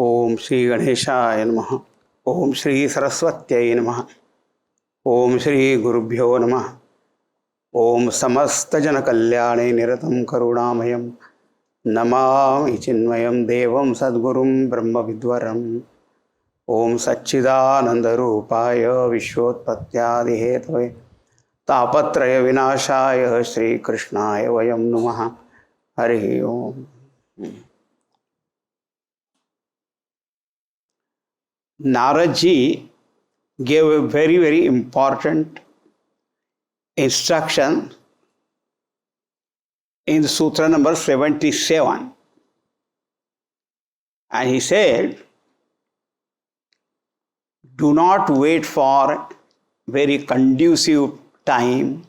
ओम श्री गणेशाय नमः। ओम श्री सरस्वत्यै नमः। ओम श्री गुरुभ्यो नमः। ओम समस्त जन कल्याणे निरतं करुणामयं नमामि चिन्मयं देवं सद्गुरुं ब्रह्मविद्वरम्। ओम सच्चिदानंद रूपाय विश्वोत्पत्त्यादिहेतवे तापत्रय विनाशाय श्रीकृष्णाय वयं नमः। हरि ओम। Narad ji gave a very, very important instruction in Sutra number 77. And he said, do not wait for very conducive time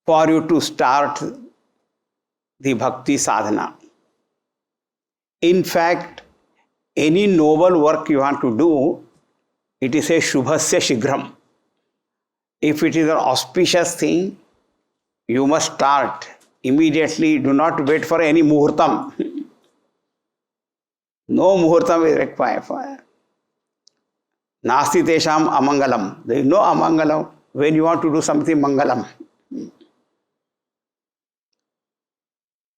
for you to start the bhakti sadhana. In fact, any noble work you want to do, it is a shubhasya shighram. If it is an auspicious thing, you must start immediately. Do not wait for any muhurtam. No muhurtam is required for it. Nasti tesham amangalam. There is no amangalam when you want to do something mangalam.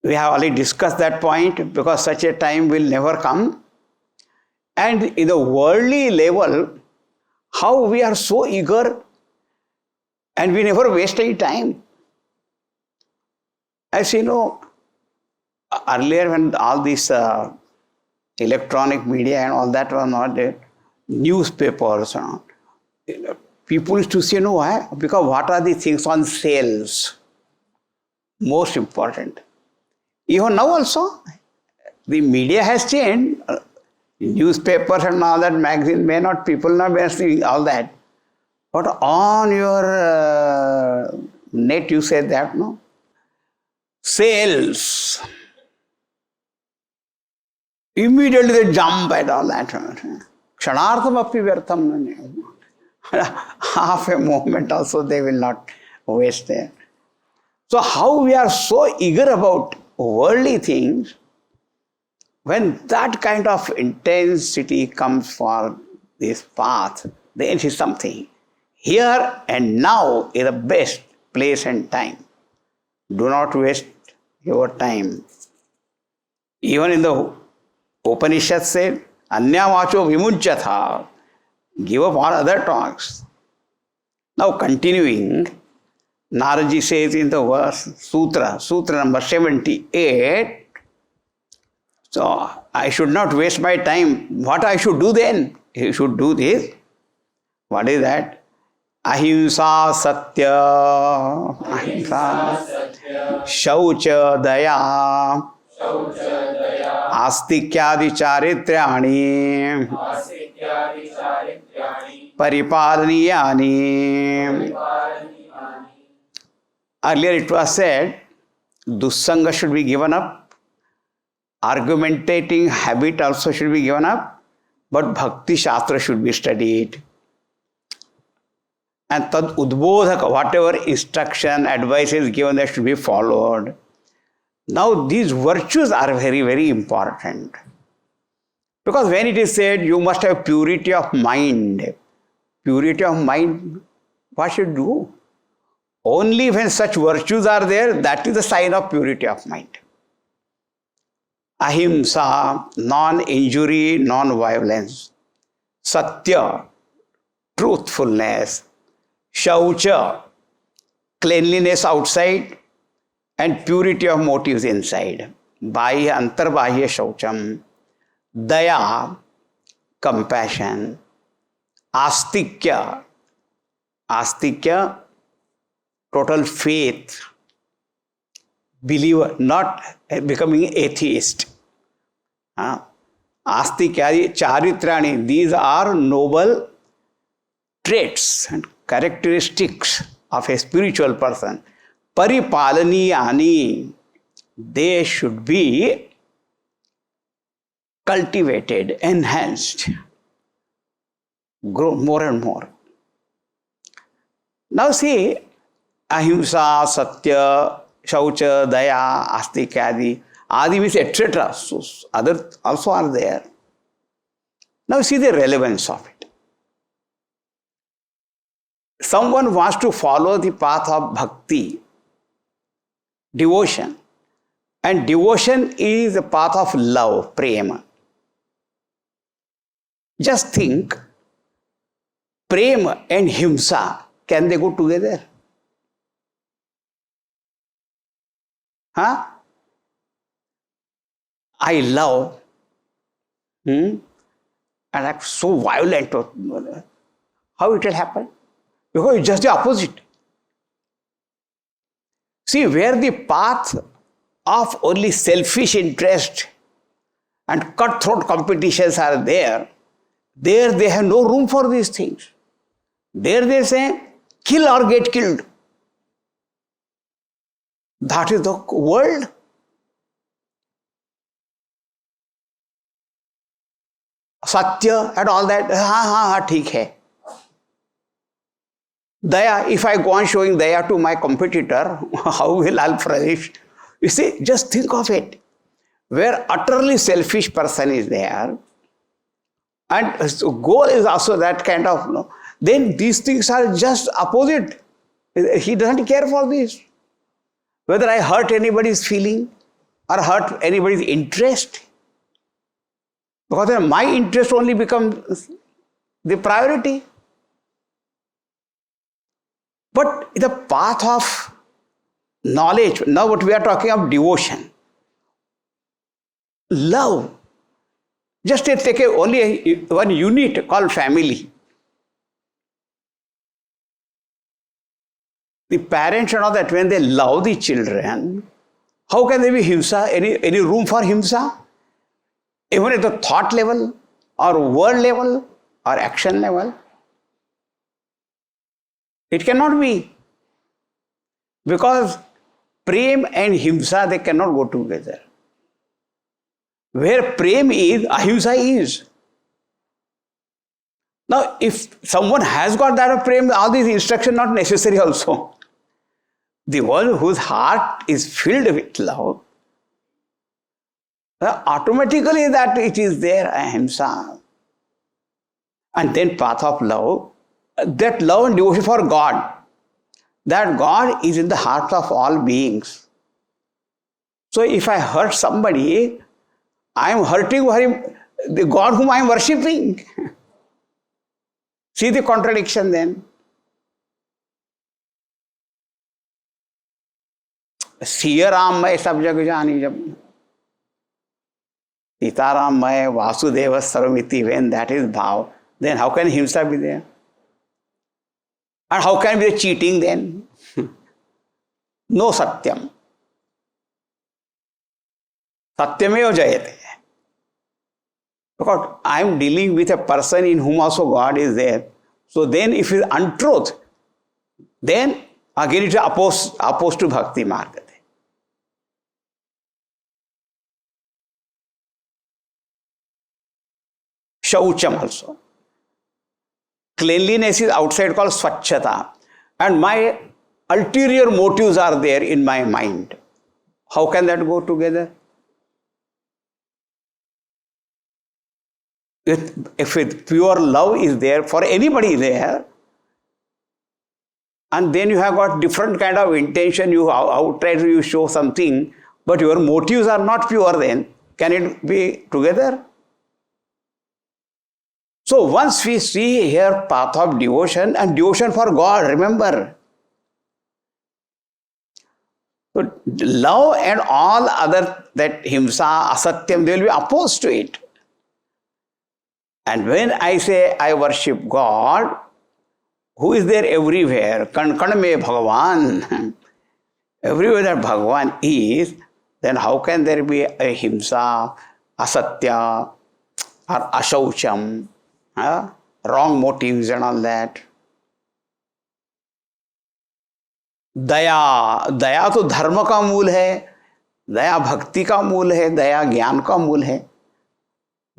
We have already discussed that point because such a time will never come. And in the worldly level, how we are so eager and we never waste any time. As you know, earlier when all this electronic media and all that were not there, newspapers, people used to say, no, why? Because what are the things on sales? Most important. Even now also, the media has changed. Newspapers and all that, magazine may not, people not be seeing all that. But on your net you say that, no? Sales. Immediately they jump at all that. Kshanartham api vyartham. Half a moment also they will not waste there. So how we are so eager about worldly things, when that kind of intensity comes for this path, then it is something. Here and now is the best place and time. Do not waste your time. Even in the Upanishad said, Anya vacho vimunchata. Give up all other talks. Now continuing, Naraji says in the verse, Sutra number 78, so I should not waste my time. What I should do then? You should do this. What is that? Ahimsa satya. Ahimsa. Shaucha daya. Astikyadi charityani. Paripalaniyani. Earlier it was said, dussanga should be given up. Argumentating habit also should be given up, but Bhakti Shastra should be studied. And tad udbodhaka, whatever instruction, advice is given, that should be followed. Now these virtues are very, very important. Because when it is said, you must have purity of mind. Purity of mind, what should you do? Only when such virtues are there, that is the sign of purity of mind. Ahimsa, non-injury, non-violence. Satya, truthfulness. Shaucha, cleanliness outside and purity of motives inside. Bahya, antarbahya shaucham. Daya, compassion. Astikya, total faith. Believer, not becoming atheist. Astikyadi charitrani, these are noble traits and characteristics of a spiritual person. Paripalaniyani, they should be cultivated, enhanced, grow more and more. Now see, ahimsa, satya, Shaucha, Daya, Astika, Adi means etc. So other also are there. Now see the relevance of it. Someone wants to follow the path of bhakti, devotion, and devotion is the path of love, prema. Just think, prema and himsa, can they go together? Huh? I love, and I'm so violent. How it will happen? Because it's just the opposite. See, where the path of only selfish interest and cutthroat competitions are there they have no room for these things. There they say, kill or get killed. That is the world. Satya and all that, theek hai. Daya, if I go on showing daya to my competitor, how will I flourish? You see, just think of it. Where utterly selfish person is there, and goal is also that kind of, then these things are just opposite. He doesn't care for this. Whether I hurt anybody's feeling or hurt anybody's interest. Because then my interest only becomes the priority. But the path of knowledge, now what we are talking of devotion, love, just take only one unit called family. The parents and all that, when they love the children, how can there be himsa, any room for himsa? Even at the thought level, or word level, or action level. It cannot be. Because prem and himsa, they cannot go together. Where prem is, ahimsa is. Now, if someone has got that of prem, all these instructions not necessary also. The one whose heart is filled with love, automatically that it is there, ahimsa. And then path of love, that love and devotion for God. That God is in the heart of all beings. So if I hurt somebody, I am hurting him, the God whom I am worshipping. See the contradiction then. Siya Ram May sab jag jani jab. Sita Ram May Vasudeva Sarvamiti, when that is bhav, then how can himsa be there? And how can be cheating then? No satyam. Satyameva jayate. Because I am dealing with a person in whom also God is there. So then if it is untruth, then again it is opposed to bhakti marga. Shaucham also. Cleanliness is outside called swachhata. And my ulterior motives are there in my mind. How can that go together? If pure love is there for anybody there, and then you have got different kind of intention, you outright you show something, but your motives are not pure, then can it be together? So once we see here path of devotion and devotion for God, remember, so love and all other that himsa, asatyam, they will be opposed to it. And when I say I worship God, who is there everywhere? Kan me Bhagavan. Everywhere that Bhagavan is, then how can there be a himsa, asatya, or ashaucham, wrong motives and all that? दया, दया तो धर्म का मूल है, दया भक्ति का मूल है, दया ज्ञान का मूल है.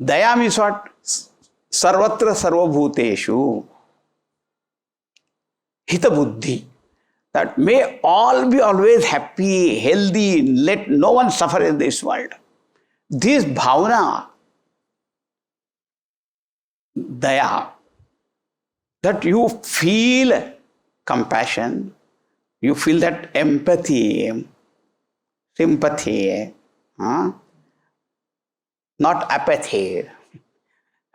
दया मीन्स व्हाट? सर्वत्र सर्वभूतेषु हित बुद्धि. That may all be always happy, healthy, let no one suffer in this world. This bhavana, daya, that you feel compassion, you feel that empathy, sympathy, not apathy.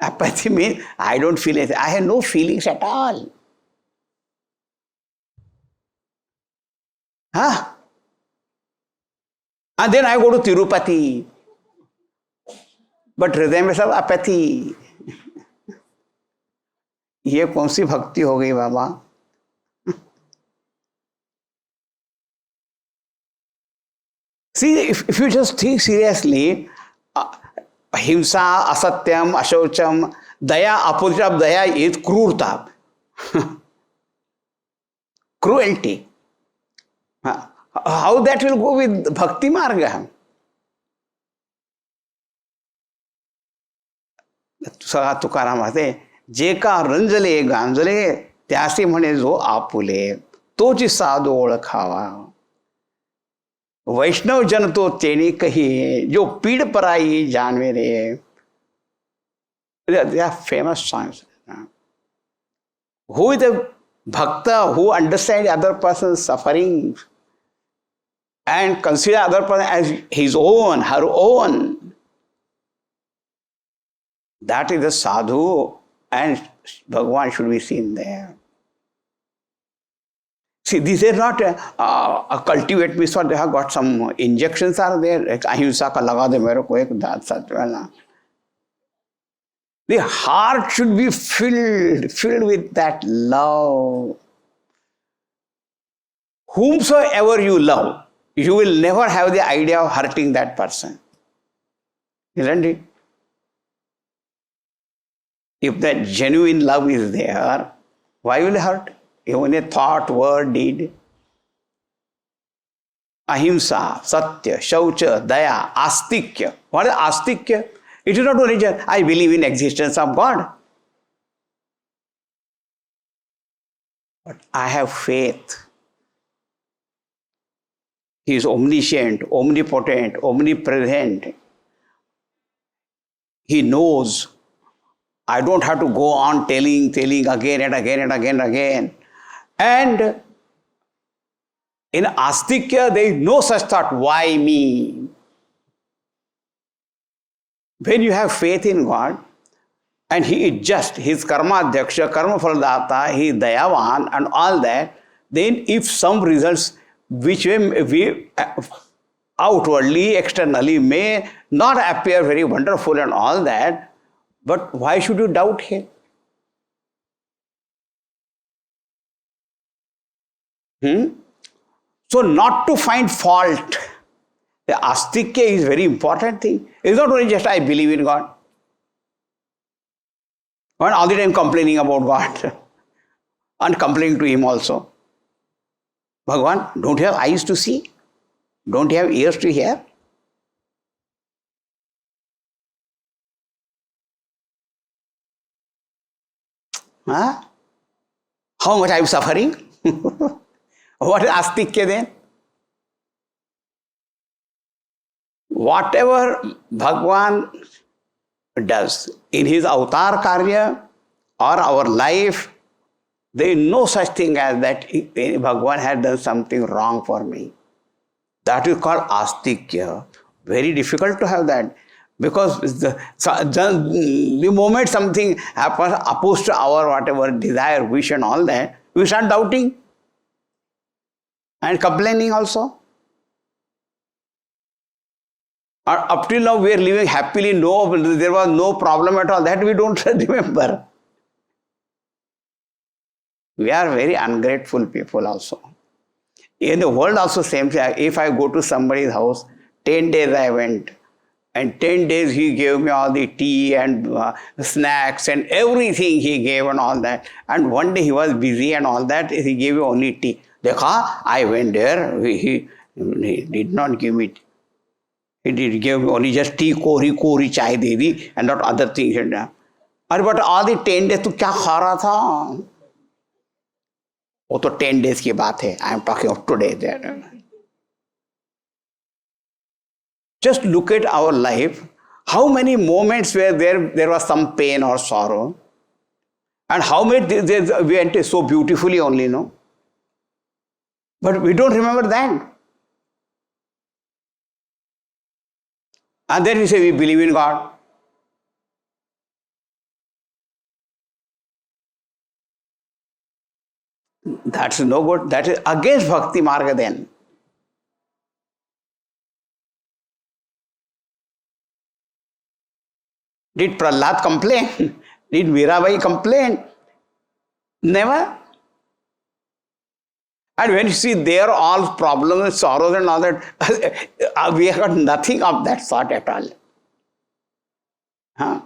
Apathy means I don't feel it. I have no feelings at all. Huh? And then I go to Tirupati. But हृदय में सब apathy. ये कौन सी भक्ति हो गई बाबा? See, if you just think seriously, ahimsa, asatyam, ashaucham, daya, opposite of daya is krurta. Cruelty. How that will go with bhakti marga? Tukaram म्हणते, जे का रंजले गांजले त्यासे म्हणे जो आपुले, तोची साधू ओळखावा. वैष्णव जन तो तेने कही, जो पीड़ पराई जानवे रे. They are famous songs. Who is the bhakta who understands other person's suffering and consider other person as his own, her own? That is the sadhu, and Bhagavan should be seen there. See, these are not a cultivate means they have got some injections are there. Ahimsa ka laga de mere ko ek daat satwala. The heart should be filled with that love. Whomsoever you love, you will never have the idea of hurting that person. Isn't it? If that genuine love is there, why will it hurt? Even a thought, word, deed. Ahimsa, satya, shaucha, daya, astikya. What is astikya? It is not only just, I believe in existence of God. But I have faith. He is omniscient, omnipotent, omnipresent. He knows. I don't have to go on telling again and again and again and again. And in astikya, there is no such thought, why me? When you have faith in God, and He is just, He is karma adhyaksha, karma phaladata, He is dayavan and all that, then if some results which we outwardly, externally may not appear very wonderful and all that, but why should you doubt Him? So not to find fault. The astikya is very important thing. It's not only just I believe in God. And all the time complaining about God. And complaining to Him also. Bhagavan, don't you have eyes to see? Don't you have ears to hear? Huh? How much I am suffering? What is astikya then? Whatever Bhagavan does in his avatar karya or our life, there is no such thing as that Bhagavan has done something wrong for me. That is called astikya. Very difficult to have that. Because the moment something happens opposed to our whatever desire, wish and all that, we start doubting and complaining also. Up till now we are living happily, there was no problem at all. That we don't remember. We are very ungrateful people also. In the world also same thing. If I go to somebody's house, 10 days I went. And 10 days he gave me all the tea and snacks and everything he gave and all that. And one day he was busy and all that, he gave me only tea. Dekha, I went there, he did not give me tea. He did give me only just tea, kori chai de di and not other things. But all the 10 days tu kya kha raha tha? वो तो 10 days की बात है. I am talking of today there. Just look at our life. How many moments where there was some pain or sorrow? And how many we enter so beautifully only, no? But we don't remember that. And then we say we believe in God. That's no good. That is against Bhakti Marga then. Did Prahlad complain? Did Mirabai complain? Never. And when you see there all problems, sorrows and all that, we have got nothing of that sort at all. Huh?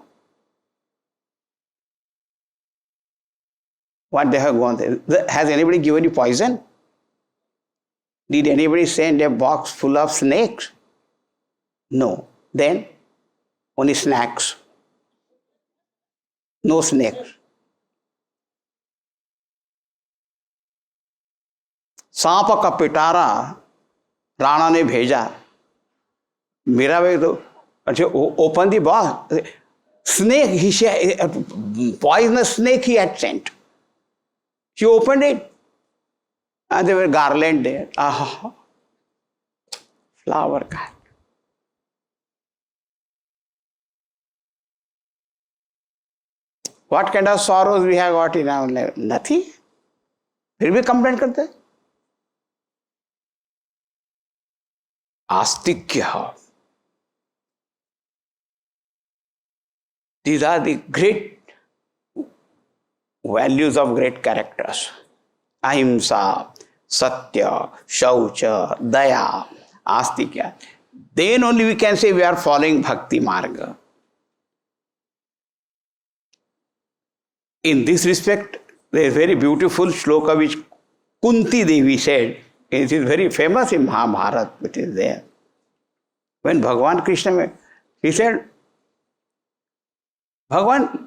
What they have gone through. Has anybody given you poison? Did anybody send a box full of snakes? No. Then only snacks. No snakes. सांप का पिटारा राणा ने भेजा. मेरा वे तो अच्छा open the box. Snake, poisonous snake he had sent. She opened it and there were garland there. Ah, flower cut. What kind of sorrows we have got in our life? Nothing. फिर भी complaint करते हैं. Astikya. These are the great values of great characters. Ahimsa, Satya, Shaucha, Daya, Astikya. Then only we can say we are following Bhakti Marga. In this respect, there is a very beautiful shloka which Kunti Devi said. It is very famous in Mahabharata, which is there. When Bhagavan Krishna, he said, Bhagavan,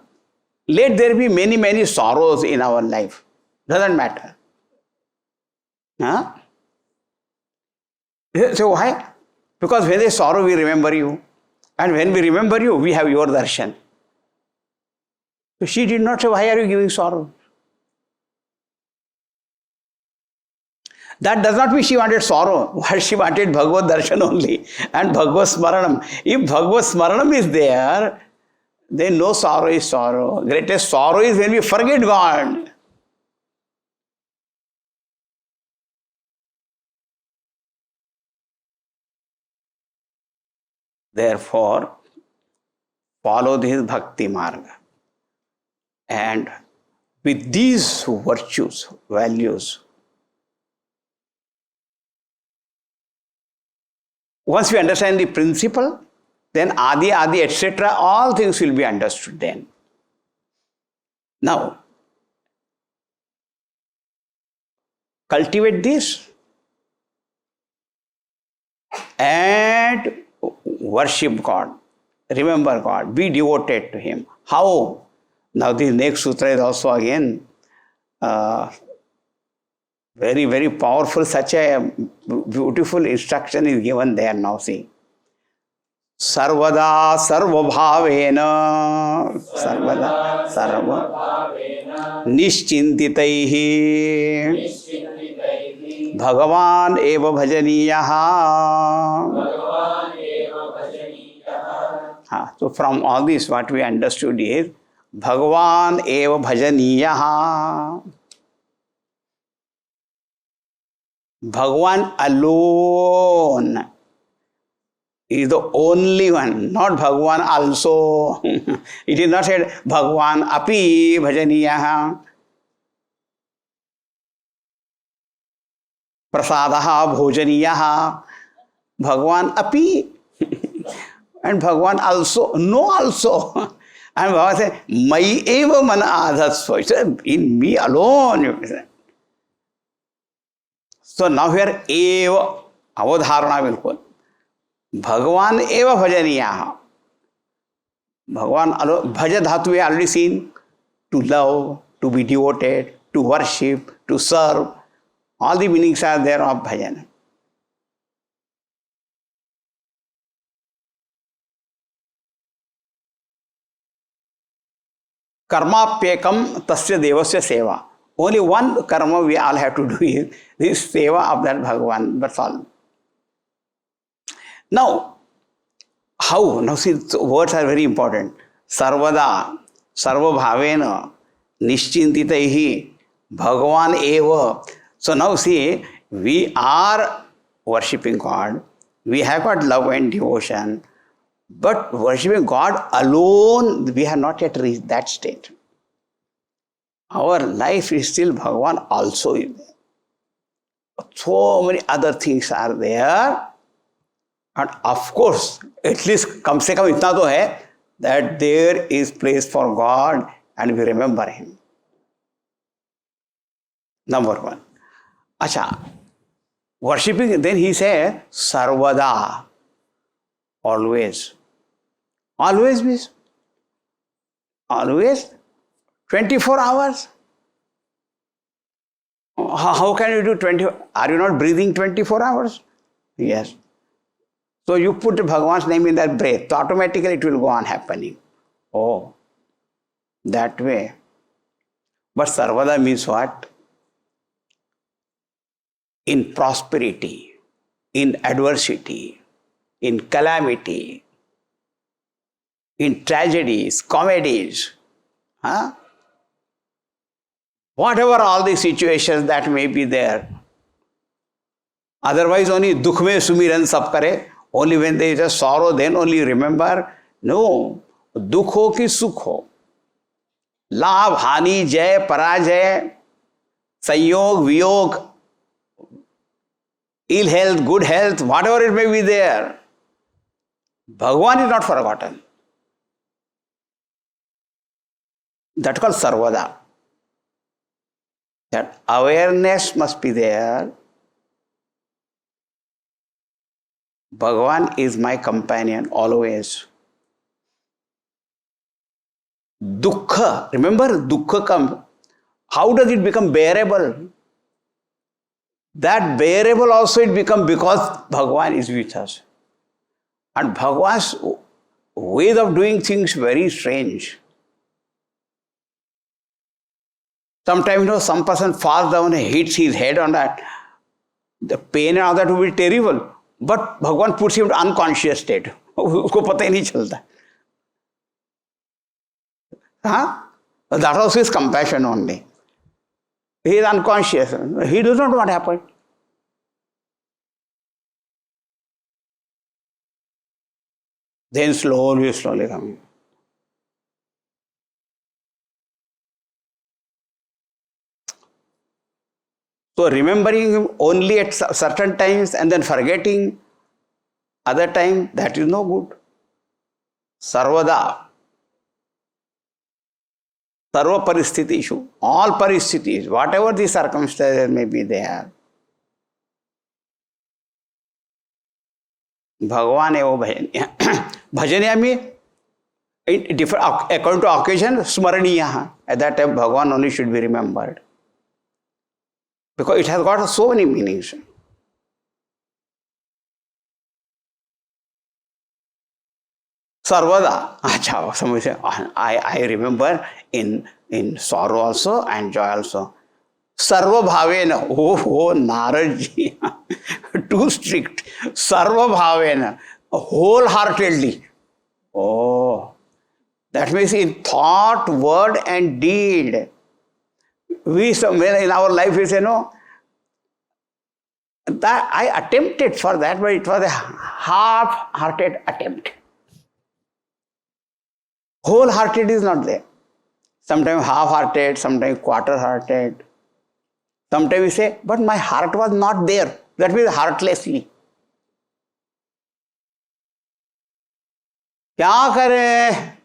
let there be many, many sorrows in our life. Doesn't matter. Huh? So why? Because when there's sorrow, we remember you. And when we remember you, we have your darshan. So she did not say, why are you giving sorrow? That does not mean she wanted sorrow. What she wanted Bhagavad darshan only. And Bhagavad smaranam. If Bhagavad smaranam is there, then no sorrow is sorrow. Greatest sorrow is when we forget God. Therefore, follow this bhakti marga. And with these virtues, values, once we understand the principle, then Adi, Adi, etc., all things will be understood then. Now, cultivate this and worship God. Remember God. Be devoted to Him. How? Now, this next sutra is also again very, very powerful. Such a beautiful instruction is given there now. See. Sarvada sarvabhavena sarvada sarva nischintitaihi Bhagavan eva bhajaniyaha. So from all this what we understood is Bhagavan eva bhajaniyaha. Bhagavan alone is the only one, not Bhagavan also. It is not said Bhagavan api bhajaniyaha, prasadaha bhojaniyaha, Bhagavan api and Bhagavan also, no also. And Bhagavan says, Mai eva mana adhatsva. It says, in me alone. So now here eva, avadharana will put. Bhagavan eva bhajaniyaha. Bhagavan alone, bhaja dhatu we already seen. To love, to be devoted, to worship, to serve. All the meanings are there of bhajan. Karmapyekam tasya devasya seva. Only one karma we all have to do is this seva of that Bhagavan. That's all. Now, how? Now see, words are very important. Sarvada, sarva bhavena, nischintitaihi, Bhagavan eva. So now see, we are worshipping God. We have got love and devotion. But worshipping God alone, we have not yet reached that state. Our life is still Bhagavan also is there. So many other things are there. And of course, at least kam se kam itna to hai that there is place for God and we remember Him. Number one. Acha, worshipping, then he said, sarvada, always. Always means, always, 24 hours. How can you do 20? Are you not breathing 24 hours? Yes. So you put Bhagavan's name in that breath, so automatically it will go on happening. Oh, that way. But sarvada means what? In prosperity, in adversity, in calamity, in tragedies, comedies, whatever all the situations that may be there. Otherwise, only dukh mein sumiran sab kare. Only when there is a sorrow, then only remember. No, dukh ho ki sukh ho. Labh, hani, jay, parajay, sanyog, viyog, ill health, good health, whatever it may be there. Bhagavan is not forgotten. That's called sarvada. That awareness must be there. Bhagavan is my companion always. Dukkha, remember dukkha comes. How does it become bearable? That bearable also it becomes because Bhagavan is with us. And Bhagavan's ways of doing things very strange. Sometimes, some person falls down and hits his head on that. The pain and all that will be terrible. But Bhagavan puts him to unconscious state. उसको पता ही नहीं चलता. That also is compassion only. He is unconscious. He does not know what happened. Then slowly coming. So remembering him only at certain times and then forgetting other time, that is no good. Sarvada. Sarva paristhiti, all paristhiti, whatever the circumstances may be there. Bhagavan evo bhajaniya. Bhajaniya means, different, according to occasion, smaraniya. At that time, Bhagavan only should be remembered. Because it has got so many meanings. Sarvada. I remember in sorrow also and joy also. Sarva bhavena. Oh, Naradji. Too strict. Sarva bhavena. Wholeheartedly. Oh. That means in thought, word and deed. We somewhere in our life we say, no, that I attempted for that, but it was a half-hearted attempt. Wholehearted is not there. Sometimes half-hearted, sometimes quarter-hearted. Sometimes we say, but my heart was not there. That means heartlessly. क्या करें?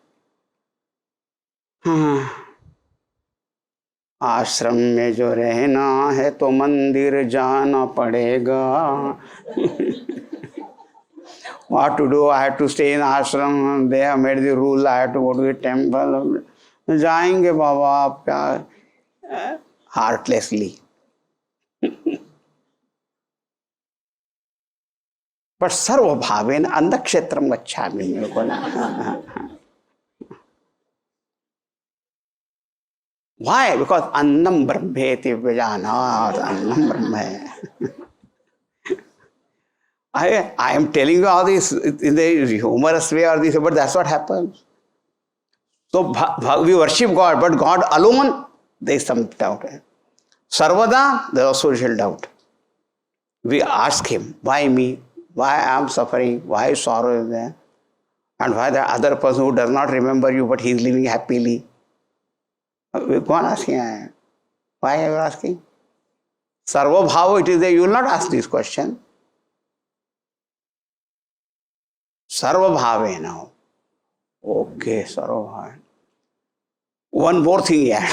आश्रम में जो रहना है तो मंदिर जाना पड़ेगा. What to do? I have to stay in ashram. They have made the rule. I have to go to the temple. जाएंगे बाबा आप क्या? Heartlessly. But सर्व भावेन अन्नक्षेत्रम गच्छामि. Why? Because annam brahmeti vijanat, annam brahma. I am telling you all this in the humorous way or this, but that's what happens. So we worship God, but God alone, there is some doubt. Sarvada, there is social doubt. We ask Him, why me? Why I am suffering? Why sorrow is there? And why the other person who does not remember you, but he is living happily? We go on asking, why are you asking? Sarva bhava, it is there, you will not ask this question. Sarva bhave now. Okay, sarva bhave. One more thing here.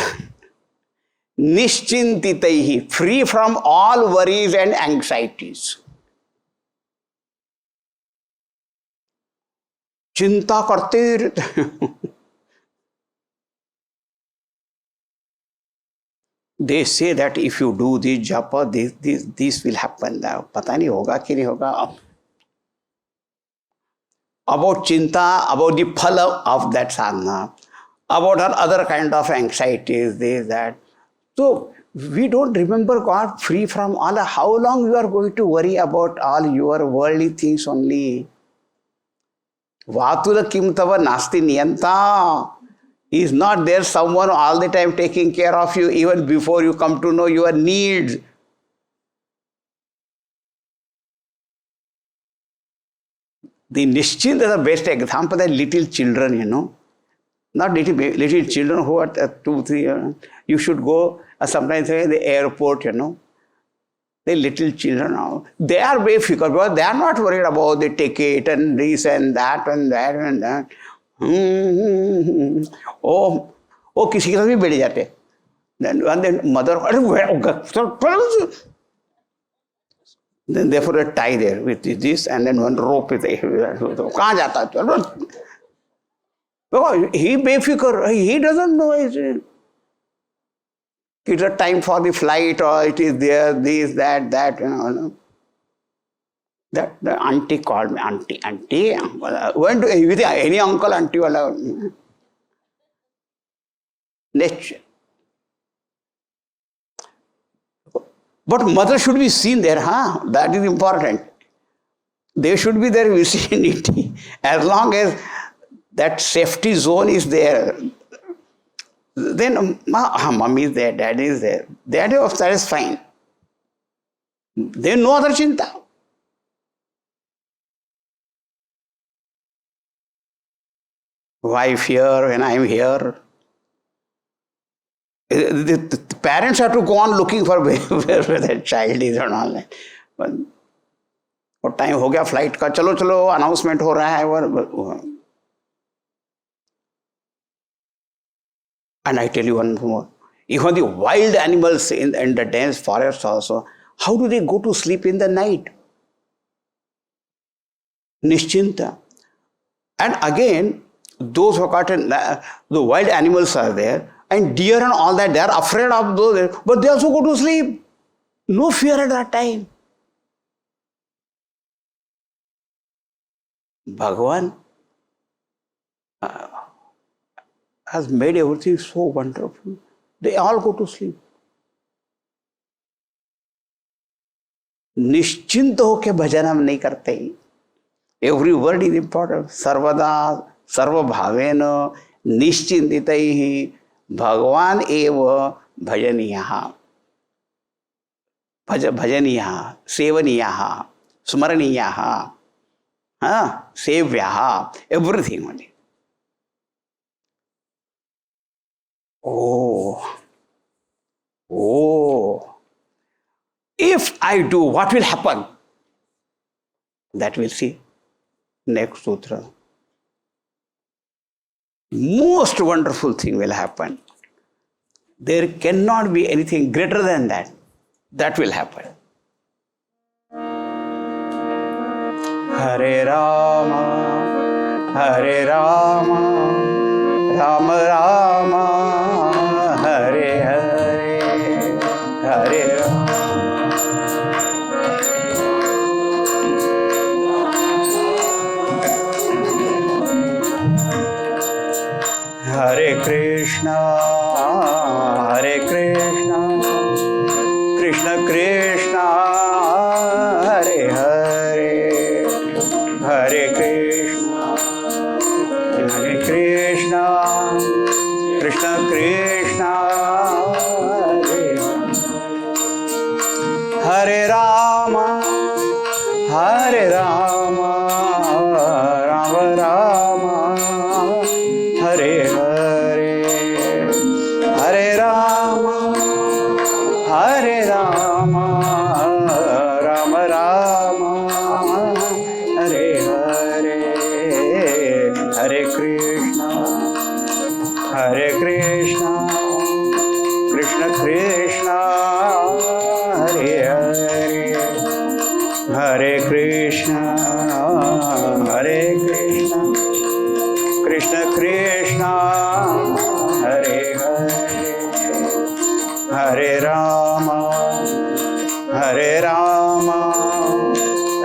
Nischintitaihi, free from all worries and anxieties. Chinta karte रहते. They say that if you do this japa, this will happen. पता नहीं होगा कि नहीं होगा. About chinta, about the phala of that sadhana, about other kind of anxieties, this, that. So we don't remember God free from all. How long you are going to worry about all your worldly things only? Vatula kim tava nasti niyanta. Is not there someone all the time taking care of you even before you come to know your needs? The Nischint is the best example that little children, not little children who are 2, 3 years. You should go sometimes to the airport, The little children, they are very fickle because they are not worried about the ticket and this and that and that and that. वो किसी के साथ भी बैठ जाते. Then mother, then therefore a tie there with this and then one rope is there. कहाँ जाता है? Because he बेफिक्र, he doesn't know it's a time for the flight or it is there, this, that, That the auntie called me, auntie. Went to any uncle, auntie, nature. But mother should be seen there, That is important. They should be there vicinity. As long as that safety zone is there, then mommy is there, daddy is there. That is fine. There is no other chinta. Wife here when I am here. The parents have to go on looking for where their child is and all that. और time हो गया flight का, चलो announcement हो रहा है. And I tell you one more. Even the wild animals in the dense forests also, how do they go to sleep in the night? Nischinta. And again, those who are caught in the wild animals are there, and deer and all that, they are afraid of those, but they also go to sleep. No fear at that time. Bhagavan has made everything so wonderful. They all go to sleep. निश्चिंत होके भजन हम नहीं करते. Every word is important. सर्वदा सर्वभावेन निश्चिंतितैः भगवान एव भजनीयः, भजनीयः, सेवनीयः, स्मरणीयः, सेव्यः, everything only. If I do, what will happen? That we'll see next sutra. Most wonderful thing will happen. There cannot be anything greater than that. That will happen. Hare Rama, Hare Rama, Rama Rama, Hare Hare, Hare Rama. Hare Krishna, Hare Rama, Rama Rama, Hare Hare, Hare Rama, Hare Rama, Rama Rama, Hare Hare, Hare Krishna, Hare Krishna, Krishna Krishna, Hare Hare, Hare Krishna, Hare Krishna, Krishna Krishna, Hare Hare, Hare Rama, Hare Rama,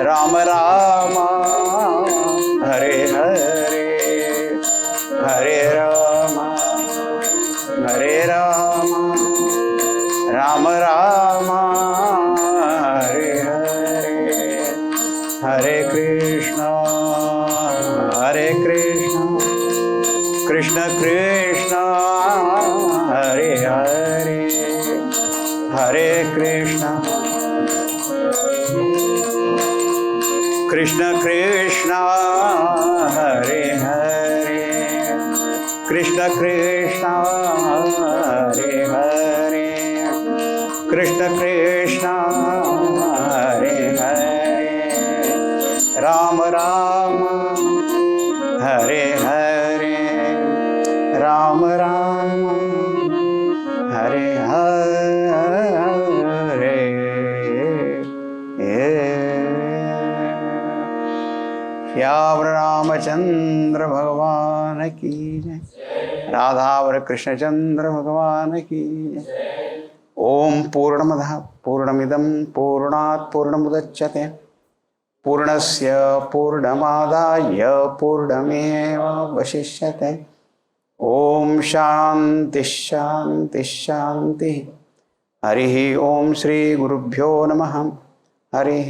Rama Rama, Hare Hare, Hare Rama, Hare Rama, Rama Rama, Hare Hare, Hare Krishna, Hare Krishna, Krishna Krishna, Hare Hare, Hare Krishna, Krishna Krishna, Hare Hare, Krishna Krishna, Hare Hare, Krishna Krishna, Hare Hare, Rama Rama, Hare Hare, Rama Rama, Hare Hare. Shyam Ramchandra भगवान की जय, राधावर कृष्णचंद्र भगवान की जय। ओम पूर्णमदः पूर्णमिदं पूर्णात् पूर्णमुदच्यते पूर्णस्य पूर्णमादाय पूर्णमेवावशिष्यते। ओम शांति शांति शांति। हरि ओम श्री गुरुभ्यो नमः। हरि